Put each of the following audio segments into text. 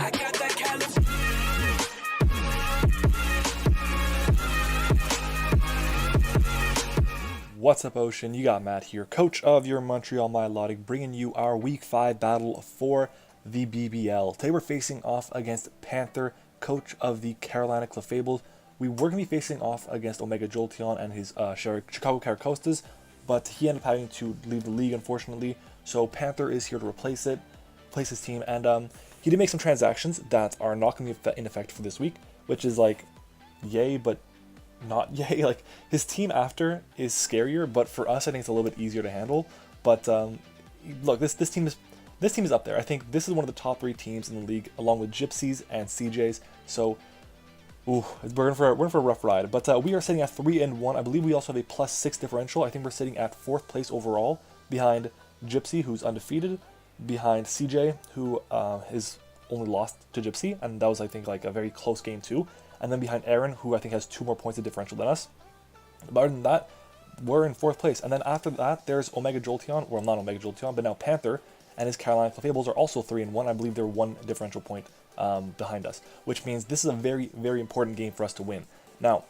I got that callous. What's up, Ocean? You got Matt here, coach of your Montreal Milotics, bringing you our Week 5 battle for the BBL. Today we're facing off against Panther, coach of the Carolina Clefables. We were going to be facing off against Omega Jolteon and his Chicago Caracostas, but he ended up having to leave the league, unfortunately. So Panther is here to replace his team, and he did make some transactions that are not going to be in effect for this week, which is like, yay, but not yay. Like, his team after is scarier, but for us I think it's a little bit easier to handle. But look, this team is up there. I think this is one of the top 3 teams in the league, along with Gypsies and CJs. So we're in for a rough ride. But we are sitting at 3-1. I believe we also have a +6 differential. I think we're sitting at 4th place overall, behind Gypsy, who's undefeated, behind CJ, who is only lost to Gypsy, and that was, I think, like a very close game too. And then behind Aaron, who I think has 2 more points of differential than us. But other than that, we're in 4th place. And then after that, there's Omega Jolteon, well, not Omega Jolteon, but now Panther, and his Carolina Clefables are also 3-1. I believe they're 1 differential point behind us, which means this is a very, very important game for us to win. Now,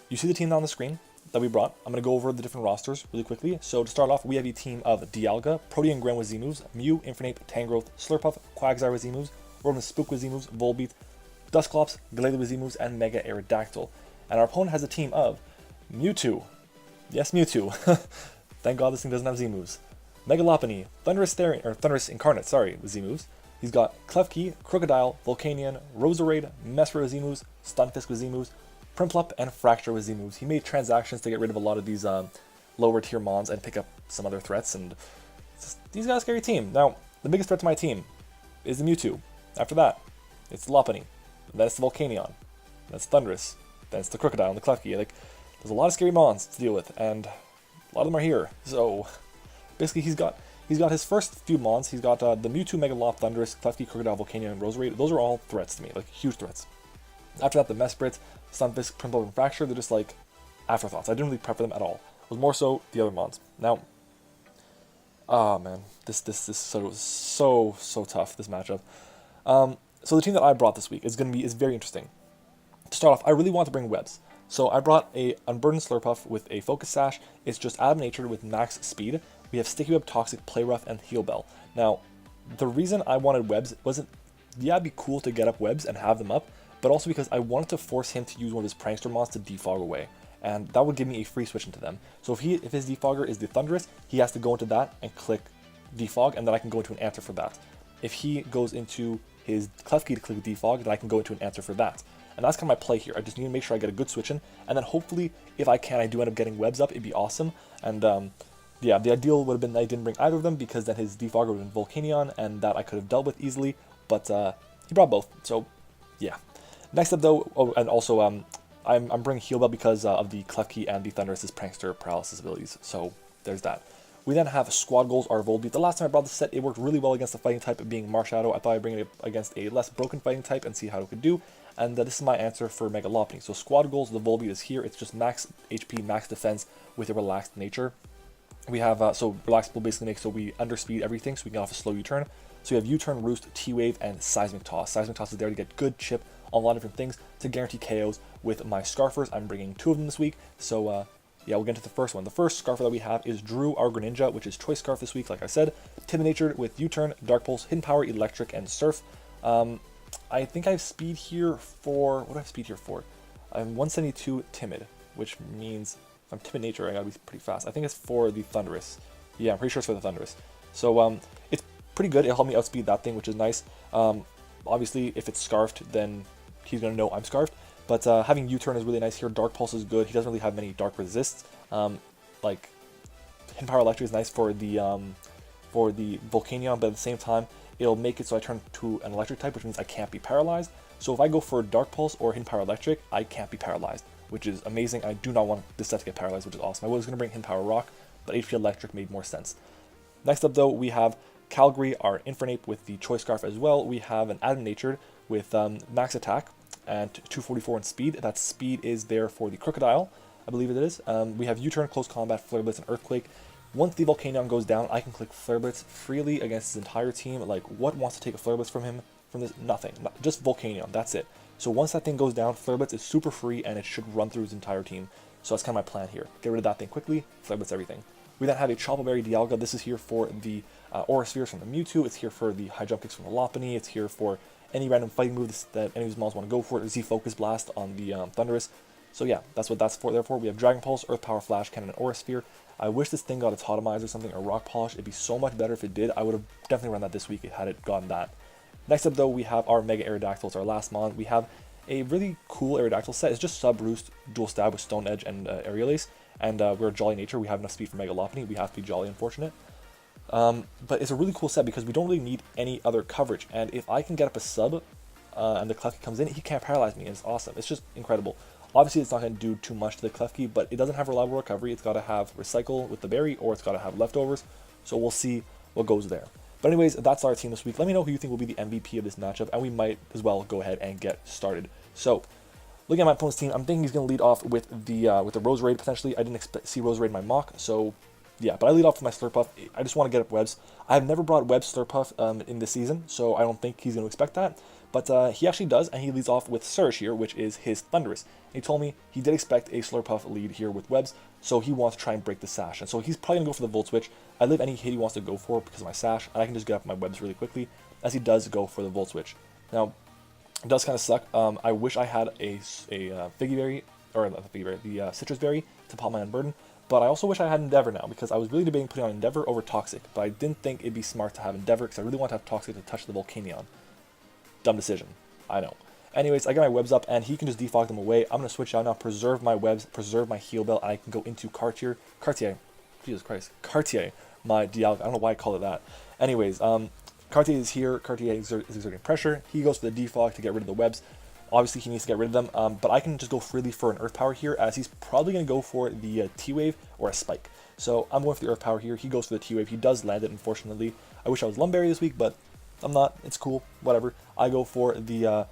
you see the team on the screen that we brought. I'm going to go over the different rosters really quickly. So to start off, we have a team of Dialga, Protean Gren with Z-moves, Mew, Infernape, Tangrowth, Slurpuff, Quagsire with Z-moves, Rotom Spook with Z-moves, Volbeat, Dusclops, Glalie with Z-moves, and Mega Aerodactyl. And our opponent has a team of Mewtwo. Yes, Mewtwo. Thank God this thing doesn't have Z-moves. Mega Lopunny, Thundurus Incarnate, with Z-moves. He's got Klefki, Crocodile, Volcanion, Roserade, Mesprit with Z-moves, Stunfisk with Z-moves, Prinplup, and Fracture with Z-moves. He made transactions to get rid of a lot of these lower tier mons and pick up some other threats, and he's got a scary team. Now, the biggest threat to my team is the Mewtwo. After that, it's the Lopunny. Then it's the Volcanion. That's Thundurus. Then it's the Crocodile and the Klefki. Like, there's a lot of scary mons to deal with, and a lot of them are here. So basically, he's got his first few mons. He's got the Mewtwo, Megalop, Thundurus, Klefki, Crocodile, Volcanion, and Roserade. Those are all threats to me, like huge threats. After that, the Mesprit, Stunfisk, Prinplup, and Fracture, they're just like afterthoughts. I didn't really prep for them at all. It was more so the other mons. Now, oh man, this is so tough, this matchup. So the team that I brought this week is very interesting. To start off, I really want to bring webs. So I brought a Unburdened Slurpuff with a Focus Sash. It's just Adam Natured with max speed. We have Sticky Web, Toxic, Play Rough, and Heal Bell. Now, the reason I wanted webs wasn't, yeah, it'd be cool to get up webs and have them up, but also because I wanted to force him to use one of his Prankster mons to defog away, and that would give me a free switch into them. So if his defogger is the Thundurus, he has to go into that and click defog, and then I can go into an answer for that. If he goes into his Klefki to click defog, then I can go into an answer for that. And that's kind of my play here. I just need to make sure I get a good switch in, and then hopefully, if I can, I do end up getting webs up. It'd be awesome. And yeah, the ideal would have been that I didn't bring either of them, because then his defogger would have been Volcanion, and that I could have dealt with easily. But he brought both, so yeah. Next up though, oh, and also I'm bringing Heal Bell because of the Klefki and the Thundurus' Prankster Paralysis abilities. So there's that. We then have Squad Goals, our Volbeat. The last time I brought this set, it worked really well against the fighting type, being Marshadow. I thought I'd bring it against a less broken fighting type and see how it could do. And this is my answer for Mega Lopunny. So Squad Goals, the Volbeat is here. It's just max HP, max defense with a relaxed nature. We have, so relaxed will basically make so we underspeed everything, so we can get off a slow U-turn. So we have U-turn, Roost, T-Wave, and Seismic Toss. Seismic Toss is there to get good chip on a lot of different things to guarantee KOs with my Scarfers. I'm bringing 2 of them this week, so yeah, we'll get into the first one. The first Scarfer that we have is Drew, our Greninja, which is Choice Scarf this week, like I said. Timid Natured with U-turn, Dark Pulse, Hidden Power, Electric, and Surf. I think I have speed here for, what do I have speed here for? I'm 172 Timid, which means if I'm Timid Nature, I gotta be pretty fast. I think it's for the Thundurus. Yeah, I'm pretty sure it's for the Thundurus. So it's pretty good. It'll help me outspeed that thing, which is nice. Obviously, if it's Scarfed, then he's gonna know I'm Scarfed. But having U-turn is really nice here. Dark Pulse is good. He doesn't really have many Dark Resists. Like, Hidden Power Electric is nice for the Volcanion, but at the same time, it'll make it so I turn to an Electric type, which means I can't be paralyzed. So if I go for Dark Pulse or Hidden Power Electric, I can't be paralyzed, which is amazing. I do not want this set to get paralyzed, which is awesome. I was going to bring Hidden Power Rock, but HP Electric made more sense. Next up, though, we have Calgary, our Infernape, with the Choice Scarf as well. We have an Adam Natured with max attack and 244 in speed. That speed is there for the Crocodile, I believe it is. We have U-turn, Close Combat, Flare Blitz, and Earthquake. Once the Volcanion goes down, I can click Flare Blitz freely against his entire team. Like, what wants to take a Flare Blitz from him? from this? Nothing. Just Volcanion. That's it. So once that thing goes down, Flare Blitz is super free, and it should run through his entire team. So that's kind of my plan here. Get rid of that thing quickly, Flare Blitz everything. We then have a Choppleberry Dialga. This is here for the Aura Spheres from the Mewtwo. It's here for the High Jump Kicks from the Lopunny. It's here for any random fighting moves that any of his models want to go for. Z Focus Blast on the Thundurus. So yeah, that's what that's for. Therefore, we have Dragon Pulse, Earth Power, Flash Cannon, and Aura Sphere. I wish this thing got a Totemize or something, or Rock Polish. It'd be so much better if it did. I would have definitely run that this week had it gotten that. Next up, though, we have our Mega Aerodactyl. It's our last mon. We have a really cool Aerodactyl set. It's just Sub Roost, Dual Stab with Stone Edge and Aerial Ace. And we're Jolly Nature. We have enough speed for Mega Lopunny. We have to be Jolly, unfortunate. But it's a really cool set because we don't really need any other coverage. And if I can get up a sub and the Klefki comes in, he can't paralyze me. It's awesome. It's just incredible. Obviously, it's not going to do too much to the Klefki, but it doesn't have reliable recovery. It's got to have Recycle with the berry, or it's got to have leftovers. So we'll see what goes there. But anyways, that's our team this week. Let me know who you think will be the MVP of this matchup, and we might as well go ahead and get started. So, looking at my opponent's team, I'm thinking he's going to lead off with the Roserade, potentially. I didn't see Roserade in my mock, so yeah. But I lead off with my Slurpuff. I just want to get up webs. I have never brought web Slurpuff in this season, so I don't think he's going to expect that. But he actually does, and he leads off with Surge here, which is his Thundurus. He told me he did expect a Slurpuff lead here with webs, so he wants to try and break the sash. And so he's probably going to go for the Volt Switch. I live any hit he wants to go for because of my sash, and I can just get up my webs really quickly, as he does go for the Volt Switch. Now, it does kind of suck. I wish I had a Figgy Berry, or not the Figgy Berry, the Citrus Berry to pop my Unburden, but I also wish I had Endeavor now, because I was really debating putting on Endeavor over Toxic, but I didn't think it'd be smart to have Endeavor, because I really want to have Toxic to touch the Volcanion. Dumb decision. I know. Anyways, I got my webs up, and he can just defog them away. I'm going to switch out now, preserve my webs, preserve my heal bell, and I can go into Cartier, Jesus Christ, Cartier, my Dialga. I don't know why I call it that. Anyways, Cartier is here. Cartier is exerting pressure. He goes for the defog to get rid of the webs. Obviously, he needs to get rid of them, but I can just go freely for an Earth Power here, as he's probably going to go for the T-Wave or a Spike. So I'm going for the Earth Power here. He goes for the T-Wave. He does land it, unfortunately. I wish I was Lumberry this week, but I'm not. It's cool. Whatever. I go for the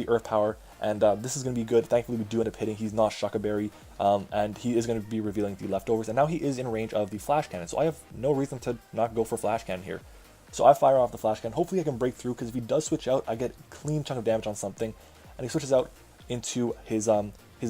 Earth Power, and this is going to be good. Thankfully, we do end up hitting. He's not Shuckaberry, and he is going to be revealing the leftovers, and now he is in range of the Flash Cannon, so I have no reason to not go for Flash Cannon here. So I fire off the Flash Cannon. Hopefully I can break through, because if he does switch out, I get a clean chunk of damage on something, and he switches out into his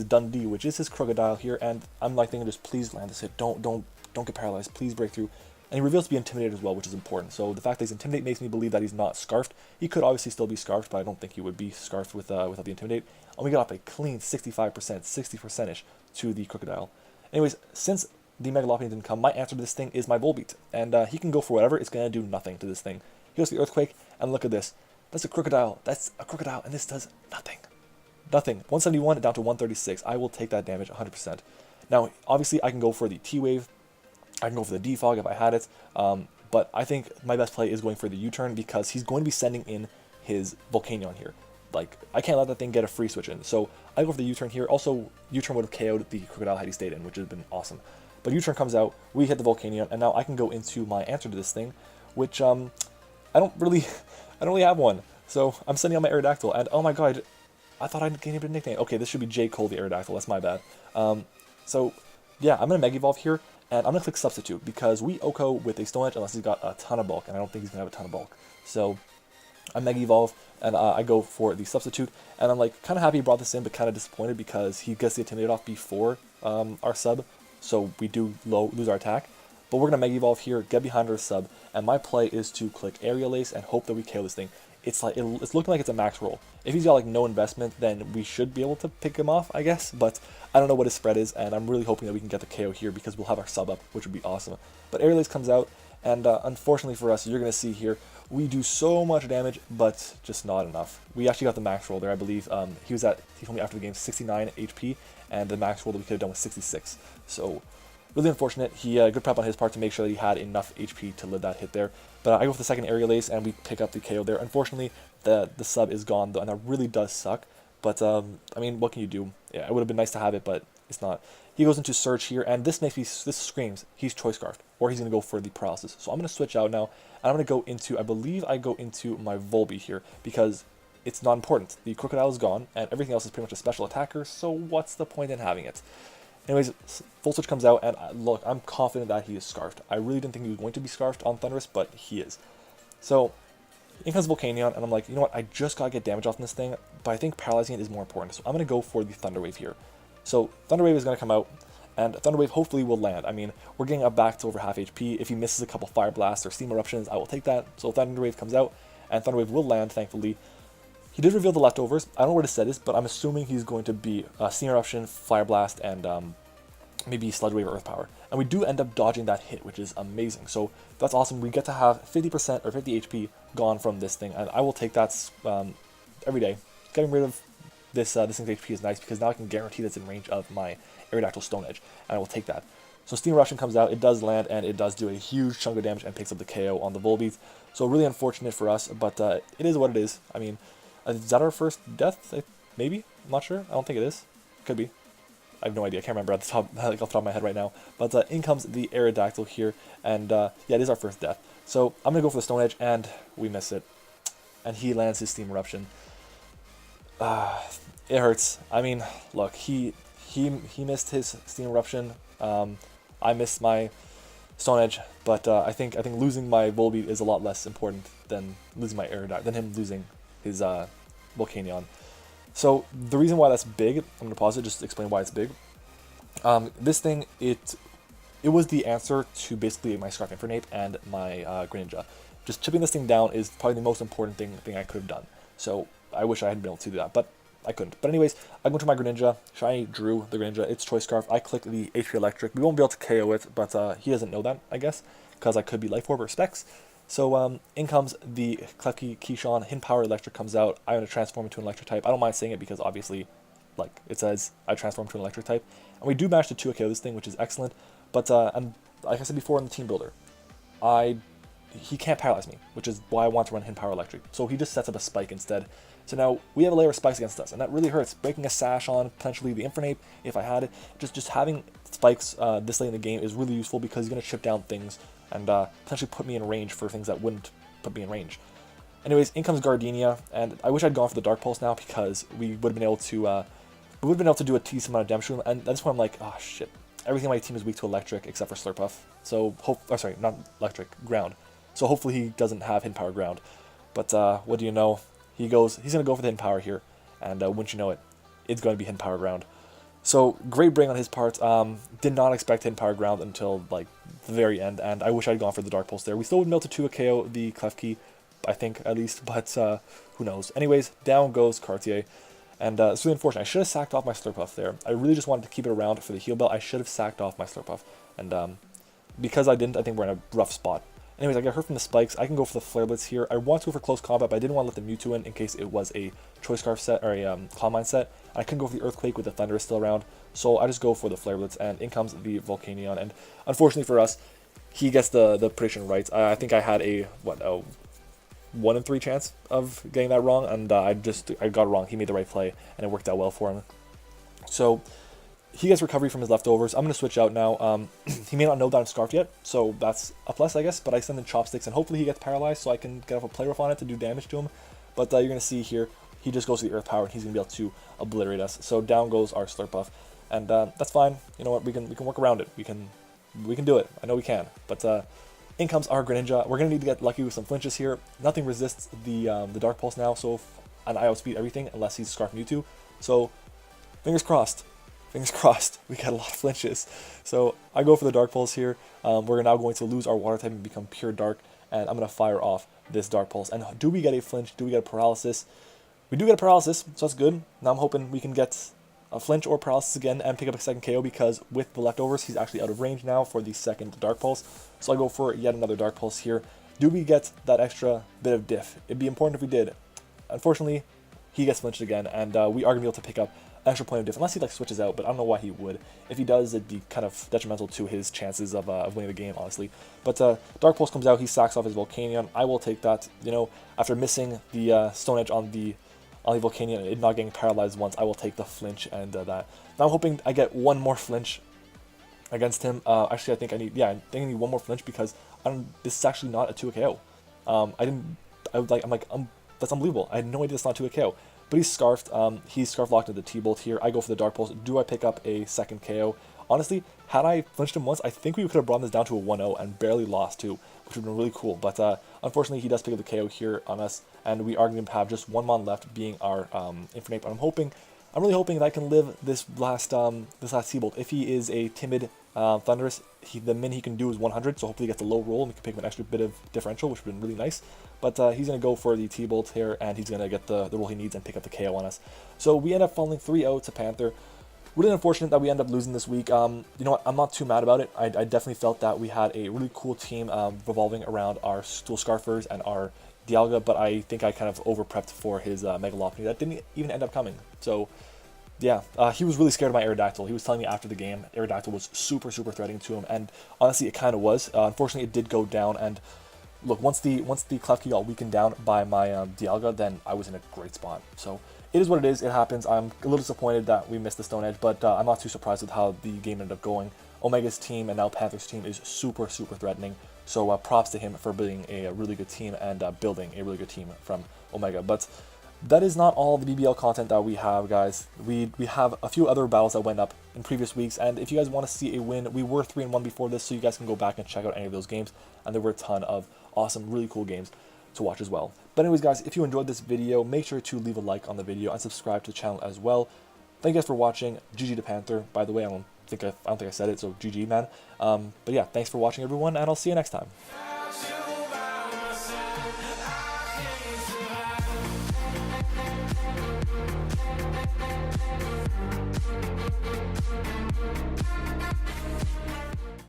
Dundee, which is his Crocodile here, and I'm like thinking, just please land this hit. Don't get paralyzed. Please break through. And he reveals to be Intimidated as well, which is important. So the fact that he's Intimidate makes me believe that he's not Scarfed. He could obviously still be Scarfed, but I don't think he would be Scarfed without the Intimidate. And we got up a clean 65%, 60%-ish to the Crocodile. Anyways, since the Mega Lopunny didn't come, my answer to this thing is my Volbeat. And he can go for whatever. It's going to do nothing to this thing. He goes to the Earthquake, and look at this. That's a Crocodile. That's a Crocodile, and this does nothing. Nothing. 171 down to 136. I will take that damage 100%. Now, obviously, I can go for the T-Wave. I can go for the defog if I had it, but I think my best play is going for the U-turn, because he's going to be sending in his Volcanion here. Like, I can't let that thing get a free switch in, so I go for the U-turn here. Also, U-turn would have KO'd the Crocodile had he stayed in, which would have been awesome. But U-turn comes out, we hit the Volcanion, and now I can go into my answer to this thing, which I don't really have one. So I'm sending out my Aerodactyl, and oh my god, I thought I'd gained a nickname. Okay, this should be J. Cole the Aerodactyl. That's my bad. So yeah, I'm gonna Mega Evolve here. And I'm going to click Substitute, because we Oko with a Stone Edge unless he's got a ton of bulk, and I don't think he's going to have a ton of bulk. So I Mega Evolve, and I go for the Substitute, and I'm like kind of happy he brought this in, but kind of disappointed because he gets the Intimidate off before our sub, so we do lose our attack. But we're going to Mega Evolve here, get behind our sub, and my play is to click Aerial Ace and hope that we KO this thing. It's like it's looking like it's a max roll. If he's got like no investment, then we should be able to pick him off, I guess. But I don't know what his spread is, and I'm really hoping that we can get the KO here, because we'll have our sub up, which would be awesome. But Aerial Ace comes out, and unfortunately for us, you're going to see here, we do so much damage, but just not enough. We actually got the max roll there, I believe. He told me after the game, 69 HP, and the max roll that we could have done was 66. So really unfortunate. He good prep on his part to make sure that he had enough HP to live that hit there. But I go for the second Aerial Ace, and we pick up the KO there. Unfortunately, the sub is gone, though, and that really does suck. But, I mean, what can you do? Yeah, it would have been nice to have it, but it's not. He goes into Surge here, and this screams he's Choice Scarfed, or he's going to go for the Paralysis. So I'm going to switch out now, and I'm going to go into, I believe I go into my Volbeat here, because it's not important. The Crocodile is gone, and everything else is pretty much a special attacker, so what's the point in having it? Anyways, Full Switch comes out, and look, I'm confident that he is Scarfed. I really didn't think he was going to be Scarfed on Thundurus, but he is. So, in comes Volcanion, and I'm like, you know what, I just gotta get damage off this thing, but I think paralyzing it is more important, so I'm gonna go for the Thunder Wave here. So Thunder Wave is gonna come out, and Thunder Wave hopefully will land. I mean, we're getting up back to over half HP. If he misses a couple Fire Blasts or Steam Eruptions, I will take that. So Thunder Wave comes out, and Thunder Wave will land, thankfully. He did reveal the leftovers. I don't know where the set is, but I'm assuming he's going to be Steam Eruption, Fire Blast, and maybe Sludge Wave or Earth Power. And we do end up dodging that hit, which is amazing. So that's awesome. We get to have 50% or 50 HP gone from this thing, and I will take that every day. Getting rid of this thing's HP is nice because now I can guarantee that's in range of my Aerodactyl Stone Edge, and I will take that. So Steam Eruption comes out, it does land, and it does do a huge chunk of damage and picks up the KO on the Volbeat. So really unfortunate for us, but it is what it is. I mean, is that our first death? Maybe? I'm not sure. I don't think it is. Could be. I have no idea. I can't remember at the top, like off the top of my head right now. But in comes the Aerodactyl here, and yeah, it is our first death. So I'm gonna go for the Stone Edge, and we miss it. And he lands his Steam Eruption. It hurts. I mean, look, he missed his Steam Eruption. I missed my Stone Edge, but I think losing my Volbeat is a lot less important than losing my Aerodactyl, than him losing his Volcanion. So the reason why that's big, I'm gonna pause it just to explain why it's big. This thing, it was the answer to basically my Scarf Infernape and my Greninja. Just chipping this thing down is probably the most important thing I could have done. So I wish I had been able to do that, but I couldn't. But anyways, I go to my Greninja. Shiny drew the Greninja. It's Choice Scarf. I click the HP Electric. We won't be able to KO it, but he doesn't know that, I guess, because I could be Life Orb or Specs. So in comes the Klefki Keyshawn. Hidden Power Electric comes out. I'm going to transform into an Electric type. I don't mind saying it because obviously, like it says, I transform to an Electric type. And we do manage to 2KO this thing, which is excellent. But and like I said before in the Team Builder, he can't paralyze me, which is why I want to run Hidden Power Electric. So he just sets up a Spike instead. So now we have a layer of spikes against us, and that really hurts. Breaking a Sash on potentially the Infernape, if I had it, just having spikes this late in the game is really useful because he's going to chip down things and potentially put me in range for things that wouldn't put me in range. Anyways, in comes Gardenia, and I wish I'd gone for the Dark Pulse now because we would have been able to do a decent amount of damage to him. And that's when I'm like, oh shit, everything on my team is weak to Electric except for Slurpuff. So sorry, not Electric, Ground. So hopefully he doesn't have Hidden Power Ground. But what do you know? He's going to go for the Hidden Power here, and wouldn't you know it, it's going to be Hidden Power Ground. So, great brain on his part. Did not expect Hidden Power Ground until, like, the very end, and I wish I'd gone for the Dark Pulse there. We still would melt to 2KO the Klefki, I think, at least, but who knows. Anyways, down goes Cartier, and it's really unfortunate. I should have sacked off my Slurpuff there. I really just wanted to keep it around for the Heal Belt. I should have sacked off my Slurpuff, and because I didn't, I think we're in a rough spot. Anyways, I got hurt from the spikes. I can go for the Flare Blitz here. I want to go for close combat, but I didn't want to let the Mewtwo in case it was a Choice Scarf set or a Calm Mind set. I couldn't go for the Earthquake with the Thunder still around, so I just go for the Flare Blitz, and in comes the Volcanion. And unfortunately for us, he gets the prediction right. I think I had a 1 in 3 chance of getting that wrong, and I got it wrong. He made the right play, and it worked out well for him. So he gets recovery from his leftovers. I'm going to switch out now. He may not know that I'm Scarfed yet, so that's a plus, I guess. But I send in Chopsticks, and hopefully he gets paralyzed so I can get off a Play Rough on it to do damage to him. But you're going to see here, he just goes to the Earth Power, and he's going to be able to obliterate us. So down goes our Slurpuff, and that's fine. You know what? We can work around it. We can do it. I know we can. But in comes our Greninja. We're going to need to get lucky with some flinches here. Nothing resists the Dark Pulse now, so and I outspeed everything unless he's Scarf Mewtwo. So fingers crossed. Fingers crossed, we got a lot of flinches. So I go for the Dark Pulse here. We're now going to lose our Water type and become pure Dark, and I'm going to fire off this Dark Pulse. And do we get a flinch? Do we get a paralysis? We do get a paralysis, so that's good. Now I'm hoping we can get a flinch or paralysis again and pick up a second KO because with the leftovers, he's actually out of range now for the second Dark Pulse. So I go for yet another Dark Pulse here. Do we get that extra bit of diff? It'd be important if we did. Unfortunately, he gets flinched again, and we are going to be able to pick up extra point of diff, unless he like switches out, but I don't know why he would. If he does, it'd be kind of detrimental to his chances of winning the game, honestly. But Dark Pulse comes out, he sacks off his Volcanion. I will take that, you know, after missing the Stone Edge on the Volcanion and it not getting paralyzed once, I will take the flinch and that. Now I'm hoping I get one more flinch against him. Actually, I think I need one more flinch because this is actually not a 2KO. That's unbelievable. I had no idea it's not 2KO. But he's Scarfed. He's Scarf locked into the T-Bolt here. I go for the Dark Pulse. Do I pick up a second KO? Honestly, had I flinched him once, I think we could have brought this down to a 1-0 and barely lost too, which would have been really cool. But unfortunately, he does pick up the KO here on us, and we are going to have just one mon left, being our Infinite. But I'm really hoping that I can live this last Seabolt. If he is a timid Thunderous, the min he can do is 100, so hopefully he gets a low roll and we can pick up an extra bit of differential, which would have been really nice. But he's going to go for the T-Bolt here, and he's going to get the roll he needs and pick up the KO on us. So we end up falling 3-0 to Panther. Really unfortunate that we end up losing this week. You know what? I'm not too mad about it. I definitely felt that we had a really cool team revolving around our Stool Scarfers and our Dialga, but I think I kind of over-prepped for his Mega Lopunny. That didn't even end up coming. So, yeah, he was really scared of my Aerodactyl. He was telling me after the game Aerodactyl was super threatening to him, and honestly, it kind of was. Unfortunately, it did go down, and look, once the Klefki got weakened down by my Dialga, then I was in a great spot. So it is what it is. It happens. I'm a little disappointed that we missed the Stone Edge, but I'm not too surprised with how the game ended up going. Omega's team and now Panther's team is super threatening. So props to him for building a really good team and building a really good team from Omega. But that is not all the BBL content that we have, guys. We have a few other battles that went up in previous weeks, and if you guys want to see a win, we were 3-1 before this, so you guys can go back and check out any of those games, and there were a ton of awesome, really cool games to watch as well. But anyways, guys, if you enjoyed this video, make sure to leave a like on the video and subscribe to the channel as well. Thank you guys for watching. GG to Panther. By the way, I don't think I said it, so GG, man. But yeah, thanks for watching, everyone, and I'll see you next time.